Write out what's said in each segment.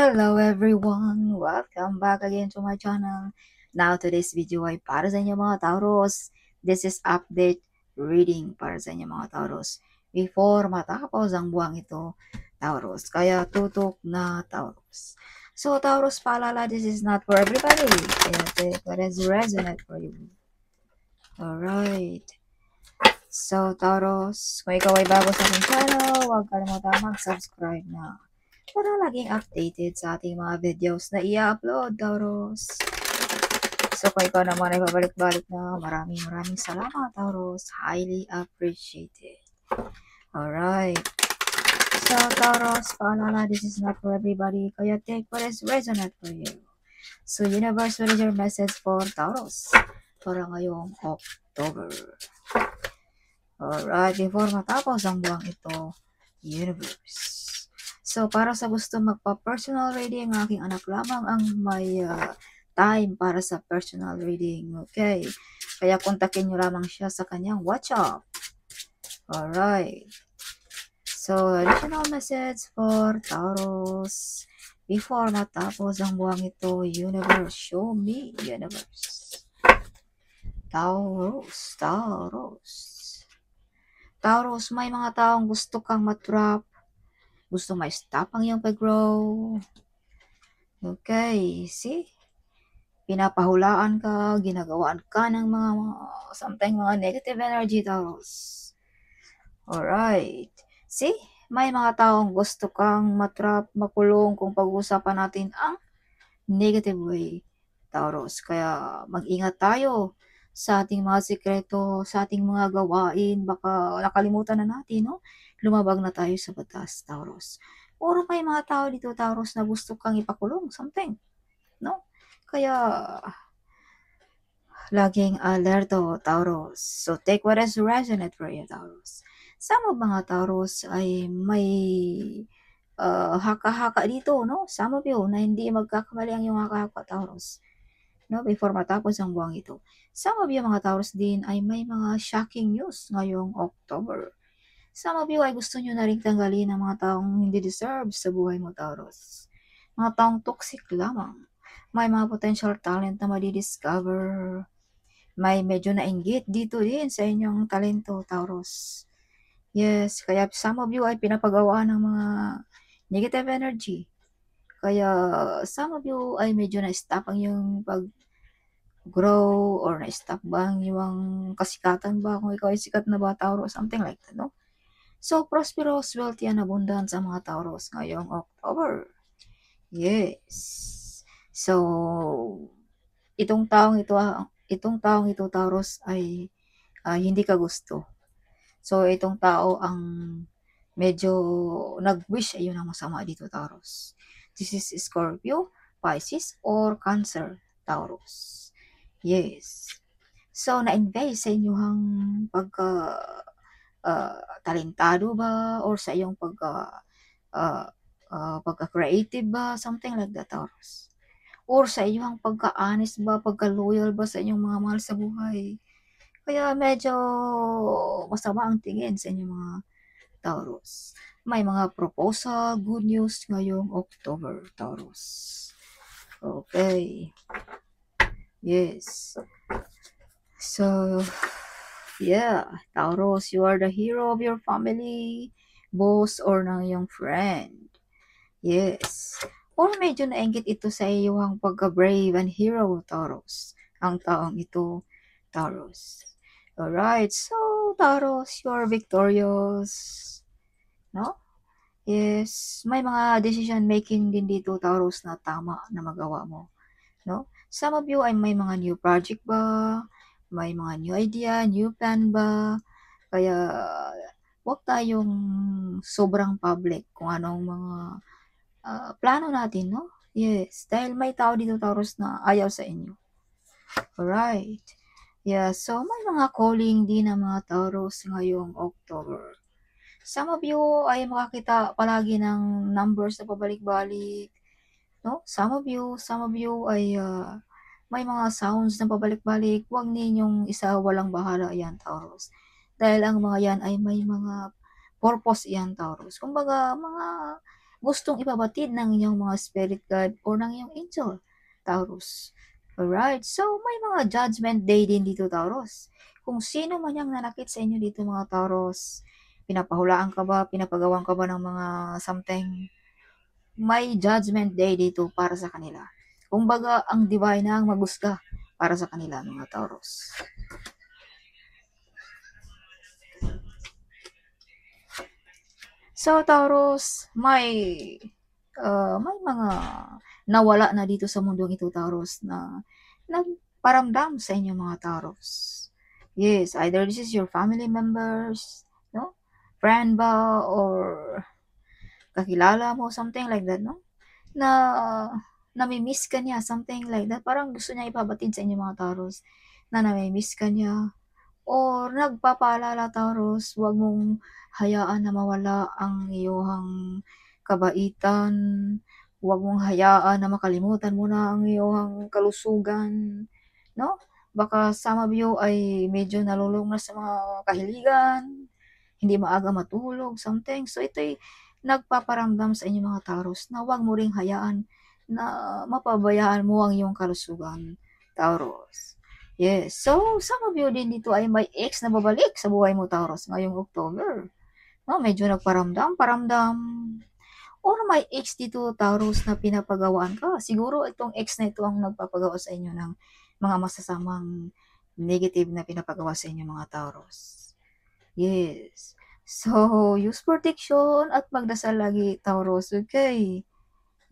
Hello everyone! Welcome back again to my channel. Now today's video ay para sa inyo mga Taurus. This is update reading para sa inyo mga Taurus. Before matapos ang buwang ito, Taurus. Kaya tutok na Taurus. So Taurus, paalala, this is not for everybody. Kaya take what is resonate for you. Alright. So Taurus, kung ikaw ay bago sa aking channel, huwag kalimutan mag-subscribe na para laging updated sa ating mga videos na i-upload, Taurus. So, kung ikaw naman ay pabalik-balik na, maraming salamat, Taurus. Highly appreciated. Alright. So, Taurus, paalala, this is not for everybody, kaya take what is resonant for you. So, universe, what is your message for Taurus para ngayong October? Alright, before matapos ang buwang ito, universe. So, para sa gusto magpa-personal reading, ang aking anak lamang ang may time para sa personal reading. Okay? Kaya kontakin nyo lamang siya sa kanyang WhatsApp. Alright. So, additional message for Taurus. Before matapos ang buwang ito, universe, show me, universe. Taurus, Taurus. Taurus, may mga taong gusto kang matrap. Gusto ma-stop ang iyong pag-grow. Okay, see? Pinapahulaan ka, ginagawaan ka ng mga something mga negative energy, Taurus. Alright. See? May mga taong gusto kang matrap, makulong kung pag-uusapan natin ang negative way, Taurus. Kaya mag-ingat tayo sa ating mga sikreto, sa ating mga gawain. Baka nakalimutan na natin, no? Lumabag na tayo sa batas, Taurus. Or may mga tao dito, Taurus, na gusto kang ipakulong, something, no? Kaya, laging alerto, Taurus. So, take what is resonant for you, Taurus. Some of mga Taurus ay may haka-haka dito, no? Some of you na hindi magkakamali ang iyong haka-haka, Taurus. No? Before matapos ang buwang ito. Some of you mga Taurus din ay may mga shocking news ngayong October. Some of you ay gusto nyo na rin tanggalin ang mga taong hindi deserve sa buhay mo, Taurus. Mga taong toxic lamang. May mga potential talent na madidiscover. May medyo nainggit dito din sa inyong talento, Taurus. Yes, kaya some of you ay pinapagawa ng mga negative energy. Kaya some of you ay medyo na-stop ang yung pag-grow or na-stop ba ang yung kasikatan ba kung ikaw ay sikat na ba, Taurus, something like that, no? So, prosperous, wealthy, and abundance sa mga Taurus ngayong October. Yes. So, itong taong ito, Taurus, ay hindi ka gusto. So, itong tao ang medyo nag-wish, ayun ang masama dito, Taurus. This is Scorpio, Pisces, or Cancer, Taurus. Yes. So, na-invest sa inyong talentado ba, or sa iyong pagka-creative ba, something like that, Taurus. Or sa iyong pagka-honest ba, pagka-loyal ba sa inyong mga mahal sa buhay. Kaya medyo masama ang tingin sa inyong mga Taurus. May mga proposal, good news ngayong October, Taurus. Okay. Yes. So, yeah, Taurus, you are the hero of your family, boss, or ng iyong friend. Yes. Or medyo nainggit ito sa iyong pagka-brave and hero, Taurus. Ang taong ito, Taurus. Alright, so Taurus, you are victorious. No? Yes, may mga decision making din dito, Taurus, na tama na magawa mo. No? Some of you ay may mga new project ba? May mga new idea, new plan ba? Kaya, huwag tayong sobrang public kung anong mga plano natin, no? Yes, dahil may tao dito, Taurus, na ayaw sa inyo. Alright. Yeah, so may mga calling din ng mga Taurus ngayong October. Some of you ay makakita palagi ng numbers na pabalik-balik, no? Some of you ay may mga sounds na pabalik-balik. Huwag ninyong isa walang bahala yan, Taurus. Dahil ang mga yan ay may mga purpose yan, Taurus. Kumbaga, mga gustong ipabatid ng inyong mga spirit guide or ng iyong angel, Taurus. Alright, so may mga judgment day din dito, Taurus. Kung sino man yung nanakit sa inyo dito, mga Taurus, pinapahulaan ka ba, pinapagawan ka ba ng mga something, may judgment day dito para sa kanila. Kumbaga, ang divine na ang magusga para sa kanila, mga Taurus. So, Taurus, may mga nawala na dito sa mundong ito, Taurus, na nagparamdam sa inyo, mga Taurus. Yes, either this is your family members, no? Friend ba, or kakilala mo, something like that, no? Na nami-miss ka niya, something like that. Parang gusto niya ipabatid sa inyo, mga Taurus, na nami-miss ka niya. Or nagpapaalala, Taurus, huwag mong hayaan na mawala ang iyong kabaitan. Huwag mong hayaan na makalimutan mo na ang iyong kalusugan, no? Baka some of you ay medyo nalulung na sa mga kahiligan, hindi maaga matulog, something. So ito'y nagpaparamdam sa inyo, mga Taurus, na huwag mo ring hayaan na mapabayaan mo ang iyong kalusugan, Taurus. Yes. So, some of you din dito ay may ex na babalik sa buhay mo, Taurus, ngayong October. No, medyo paramdam. Or may ex dito, Taurus, na pinapagawaan ka. Siguro itong ex na ito ang nagpapagawa sa inyo ng mga masasamang negative na pinapagawa sa inyo, mga Taurus. Yes. So, use protection at magdasal lagi, Taurus. Okay.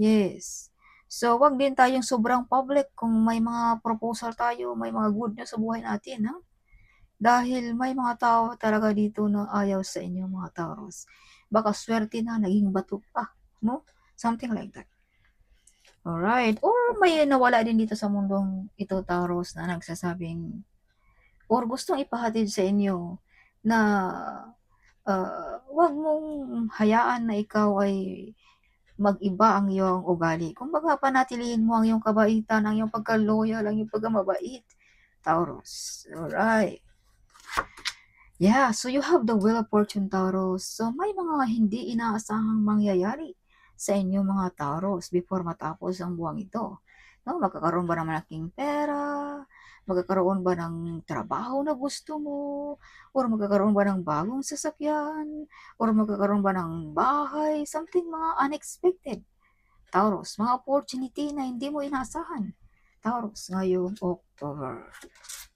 Yes. So, wag din tayong sobrang public kung may mga proposal tayo, may mga good news sa buhay natin, ha? Dahil may mga tao talaga dito na ayaw sa inyo, mga Taurus. Baka swerte na, naging bato pa, no? Something like that. Alright. Or may nawala din dito sa mundong ito, Taurus, na nagsasabing, or gustong ipahatid sa inyo na wag mong hayaan na ikaw ay mag-iba ang iyong ugali. Kumbaga, panatilihin mo ang iyong kabaitan, ang iyong pagka-loyal, ang iyong pagkamabait, Taurus. Alright. Yeah, so you have the Wheel of Fortune, Taurus. So may mga hindi inaasahang mangyayari sa inyo, mga Taurus, before matapos ang buwang ito. No, magkakaroon ba ng malaking pera? Magkakaroon ba ng trabaho na gusto mo? Or magkakaroon ba ng bagong sasakyan? Or magkakaroon ba ng bahay? Something mga unexpected, Taurus. Mga opportunity na hindi mo inasahan, Taurus, ngayong October.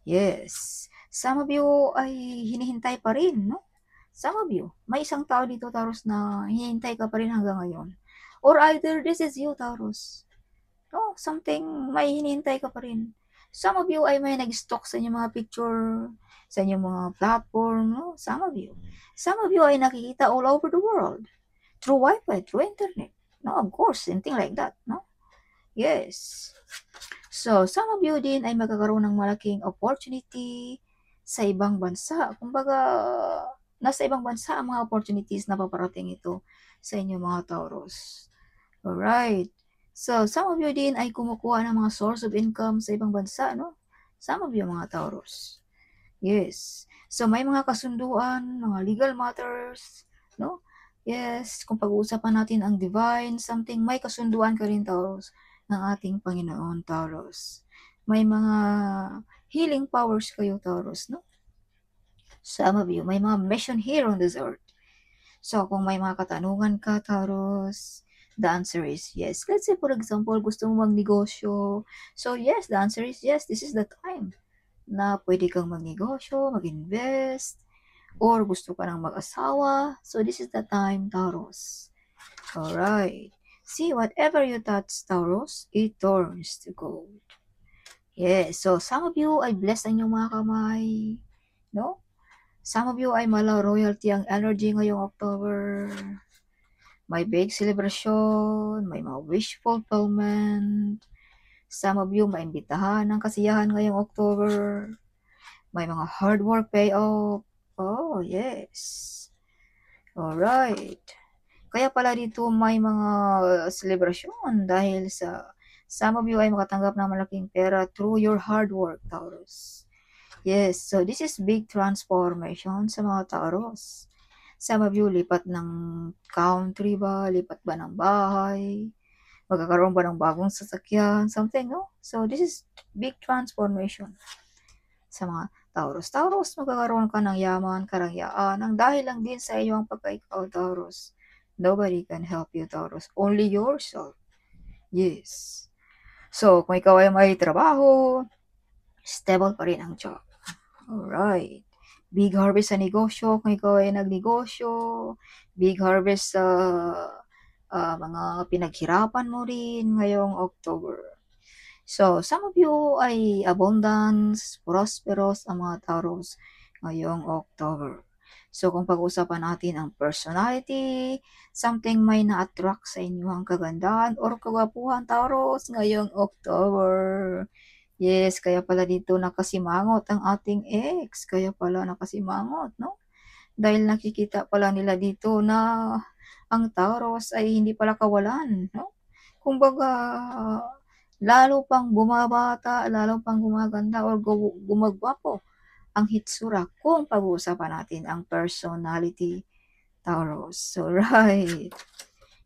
Yes. Some of you ay hinihintay pa rin, no? Some of you. May isang tao dito, Taurus, na hinihintay ka pa rin hanggang ngayon. Or either this is you, Taurus. No, something, may hinihintay ka pa rin. Some of you ay may nag-stalk sa inyong mga picture, sa inyong mga platform, no? Some of you. Some of you ay nakikita all over the world. Through Wi-Fi, through internet. No, of course, something like that, no? Yes. So, some of you din ay magkakaroon ng malaking opportunity sa ibang bansa. Kumbaga, nasa ibang bansa ang mga opportunities na paparating ito sa inyo, mga Taurus. Alright. So, some of you din ay kumukuha ng mga source of income sa ibang bansa, no? Some of you, mga Taurus. Yes. So, may mga kasunduan, mga legal matters, no? Yes, kung pag-uusapan natin ang divine, something, may kasunduan ka rin, Taurus, ng ating Panginoon, Taurus. May mga healing powers kayo, Taurus, no? Some of you, may mga mission here on this earth. So, kung may mga katanungan ka, Taurus, the answer is yes. Let's say, for example, gusto mo magnegosyo. So, yes, the answer is yes. This is the time na pwede kang magnegosyo, mag-invest, or gusto ka ng mag-asawa. So, this is the time, Taurus. Alright. See, whatever you touch, Taurus, it turns to gold. Yes, so some of you ay blessed ang inyong mga kamay, no? Some of you ay mala royalty ang energy ngayong October. May big celebration, may mga wish fulfillment. Some of you maimbitahan ng kasiyahan ngayong October. May mga hard work payoff. Oh, yes. Alright. Kaya pala dito may mga celebration dahil sa some of you ay makatanggap ng malaking pera through your hard work, Taurus. Yes, so this is big transformation sa mga Taurus. Some of you, lipat ng country ba, lipat ba ng bahay, magkakaroon ba ng bagong sasakyan, something, no? So, this is big transformation sa mga Taurus. Taurus, magkakaroon ka ng yaman, karangyaan, ang dahil lang din sa iyong pagka-ikaw, Taurus. Nobody can help you, Taurus. Only yourself. Yes. So, kung ikaw ay may trabaho, stable pa rin ang job. Alright. Big harvest sa negosyo, kung ikaw ay nagnegosyo, big harvest sa mga pinaghirapan mo rin ngayong October. So, some of you ay abundance, prosperous ang mga Taurus ngayong October. So, kung pag-usapan natin ang personality, something may na-attract sa inyo ang kagandahan or kagwapuhan, Taurus, ngayong October. Yes, kaya pala dito nakasimangot ang ating ex. Kaya pala nakasimangot, no? Dahil nakikita pala nila dito na ang Taurus ay hindi pala kawalan, no? Kumbaga, lalo pang bumabata, lalo pang gumaganda or gumagwapo ang hitsura kung pag-uusapan natin ang personality, Taurus. So, right.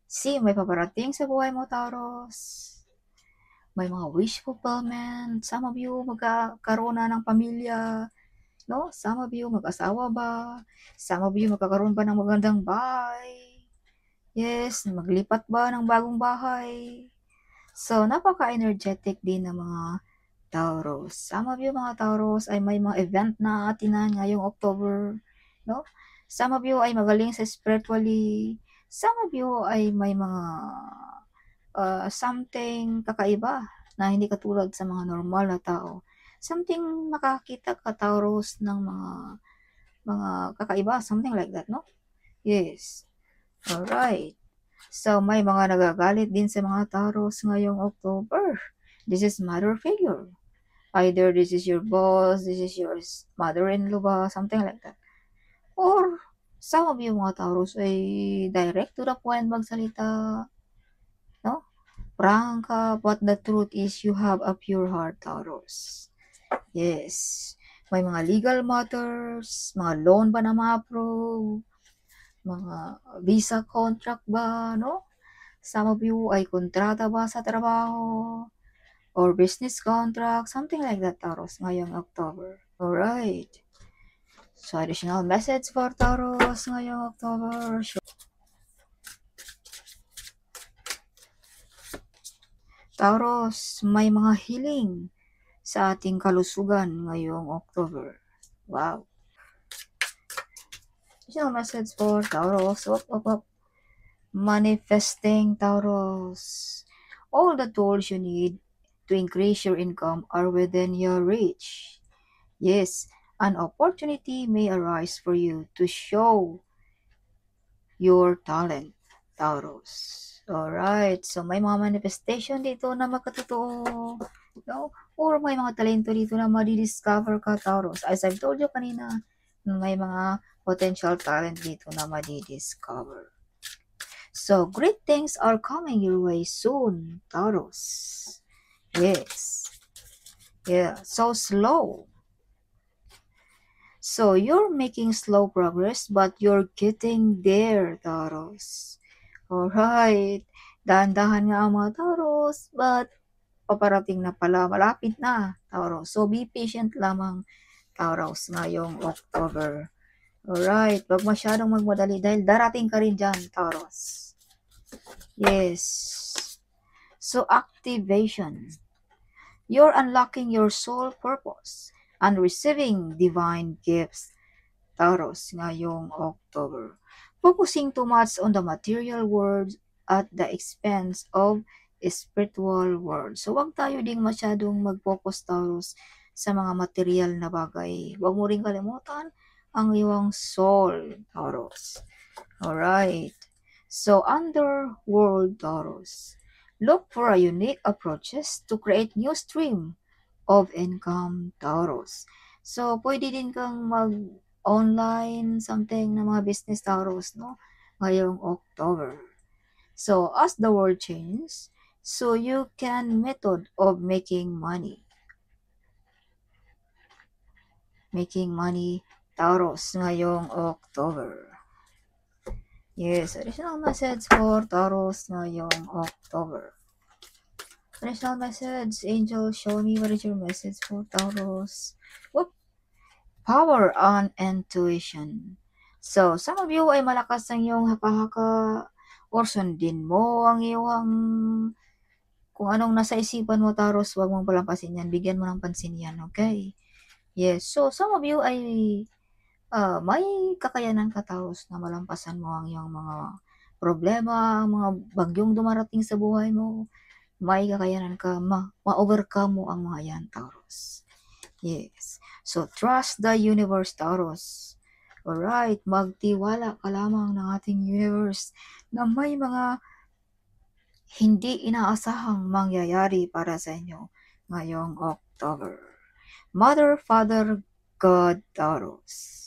See, may paparating sa buhay mo, Taurus. May mga wish fulfillment. Some of you magkakaroon na ng pamilya, no? Some of you mag-asawa ba? Some of you magkakaroon ba ng magandang bahay? Yes, maglipat ba ng bagong bahay? So, napaka-energetic din ng mga Taurus. Some of you mga Taurus ay may mga event na atinan ngayong October, no? Some of you ay magaling sa spiritually. Some of you ay may mga something kakaiba na hindi katulad sa mga normal na tao. Something makakita ka Taurus ng mga kakaiba, something like that, no? Yes. Alright. So, may mga nagagalit din sa mga Taurus ngayong October. This is mother figure. Either this is your boss, this is your mother-in-law ba, something like that. Or, some of you mga Taurus ay direct to the point magsalita, no? Frank ka, but the truth is you have a pure heart, Taurus. Yes. May mga legal matters, mga loan ba na ma-approve, mga visa contract ba, no? Some of you ay kontrata ba sa trabaho, or business contract, something like that, Taurus, ngayong October. Alright. So, additional message for Taurus ngayong October. Taurus, may mga healing sa ating kalusugan ngayong October. Wow. Additional message for Taurus. Manifesting, Taurus. All the tools you need to increase your income are within your reach. Yes, an opportunity may arise for you to show your talent, Taurus. Alright, so may mga manifestation dito na makatotoo, no? Or may mga talento dito na madidiscover ka, Taurus. As I've told you kanina, may mga potential talent dito na madidiscover. So, great things are coming your way soon, Taurus. Yes. Yeah, so slow. So, you're making slow progress, but you're getting there, Taurus. Alright. Dahan-dahan nga ang mga Taurus, but paparating na pala. Malapit na, Taurus. So, be patient lamang, Taurus, ngayong October. Alright. Huwag masyadong magmadali dahil darating ka rin dyan, Taurus. Yes. So, activation. You're unlocking your soul purpose and receiving divine gifts, Taurus, ngayong October. Focusing too much on the material world at the expense of spiritual world. So, wag tayo ding masyadong mag-focus, Taurus, sa mga material na bagay. Wag mo rin kalimutan ang iyong soul, Taurus. Alright. So, underworld, Taurus. Look for a unique approaches to create new stream of income, Taurus. So, pwede din kang mag-online something na mga business, Taurus, no? Ngayong October. So, as the world changes, so you can method of making money. Making money, Taurus, ngayong October. Yes, additional message for Taurus ngayong October. Additional message, angel, show me what is your message for Taurus. Whoop. Power on intuition. So, some of you ay malakas ang iyong haka-haka or sundin mo ang iyong kung anong nasa isipan mo, Taurus, huwag mong palampasin yan. Bigyan mo ng pansin yan, okay? Yes, so some of you ay may kakayanan ka, Taurus, na malampasan mo ang iyong mga problema, ang mga bagyong dumarating sa buhay mo. May kakayanan ka ma-overcome mo ang mga yan, Taurus. Yes. So, trust the universe, Taurus. Alright, magtiwala ka lamang ng ating universe na may mga hindi inaasahang mangyayari para sa inyo ngayong October. Mother, Father, God, Taurus.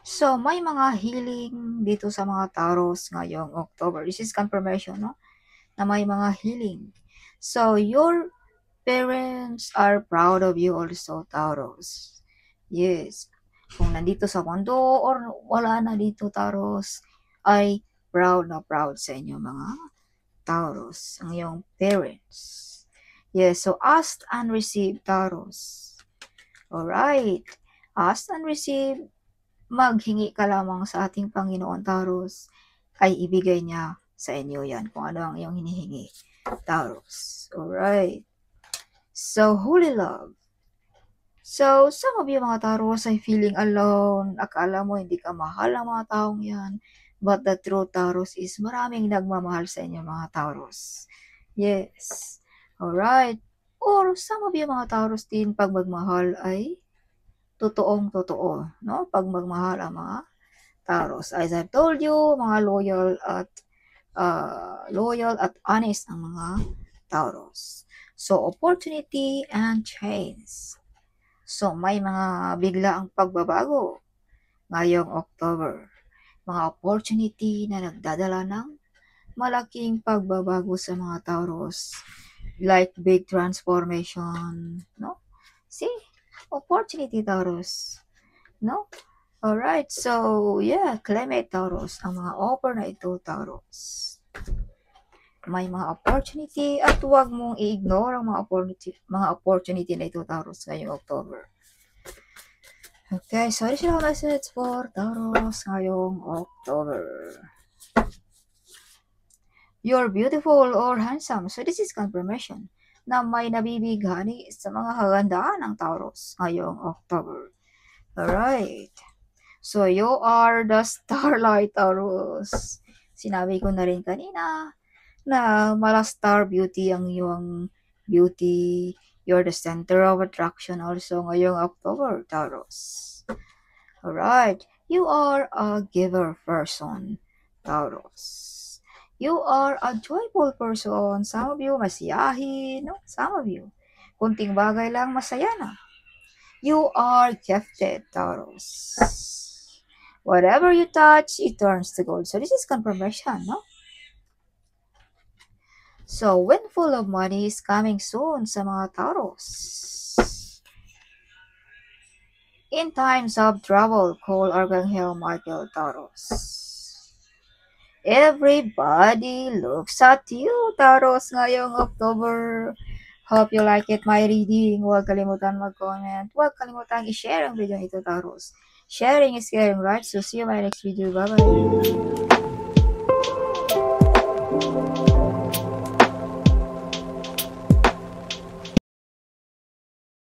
So, may mga healing dito sa mga Taurus ngayong October. This is confirmation, no? Na may mga healing. So, your parents are proud of you also, Taurus. Yes. Kung nandito sa mundo or wala na dito, Taurus, ay proud na proud sa inyo mga Taurus, ang iyong parents. Yes, so ask and receive, Taurus. Alright. Ask and receive. Maghingi ka lamang sa ating Panginoon, Taurus, ay ibigay niya sa inyo yan kung ano ang iyong hinihingi, Taurus. Alright. So, holy love. So, some of you mga Taurus ay feeling alone. Akala mo hindi ka mahal ng mga taong yan. But the truth, Taurus, is maraming nagmamahal sa inyo mga Taurus. Yes. Alright. Or some of you mga Taurus din, pag magmahal ay totoong-totoo, no? Pag magmahal ang mga Taurus. As I've told you, mga loyal at honest ang mga Taurus. So, opportunity and change. So, may mga biglaang pagbabago ngayong October. Mga opportunity na nagdadala ng malaking pagbabago sa mga Taurus. Like big transformation, no? See? Opportunity, Taurus. No? Alright, so yeah, claim it, Taurus. Ang mga offer na ito, Taurus. May mga opportunity at huwag mong i-ignore ang mga opportunity na ito, Taurus, ngayong October. Okay, so additional message for Taurus ngayong October. You're beautiful or handsome. So this is confirmation na may nabibighani sa mga kagandaan ng Taurus ngayong October. Alright. So, you are the starlight, Taurus. Sinabi ko na rin kanina na mala star beauty ang iyong beauty. You're the center of attraction also ngayong October, Taurus. Alright. You are a giver person, Taurus. You are a joyful person. Some of you masiyahin, no? Some of you. Kunting bagay lang masaya na. You are gifted, Taurus. Whatever you touch, it turns to gold. So this is confirmation, no? So, windfall of money is coming soon sa mga Taurus. In times of trouble, call Archangel Michael, Taurus. Everybody looks at you, Taurus, ngayong October. Hope you like it, my reading. Huwag kalimutan mag-comment. Huwag kalimutan i-share ang video ito, Taurus. Sharing is caring, right? So, see you in my next video. Bye-bye.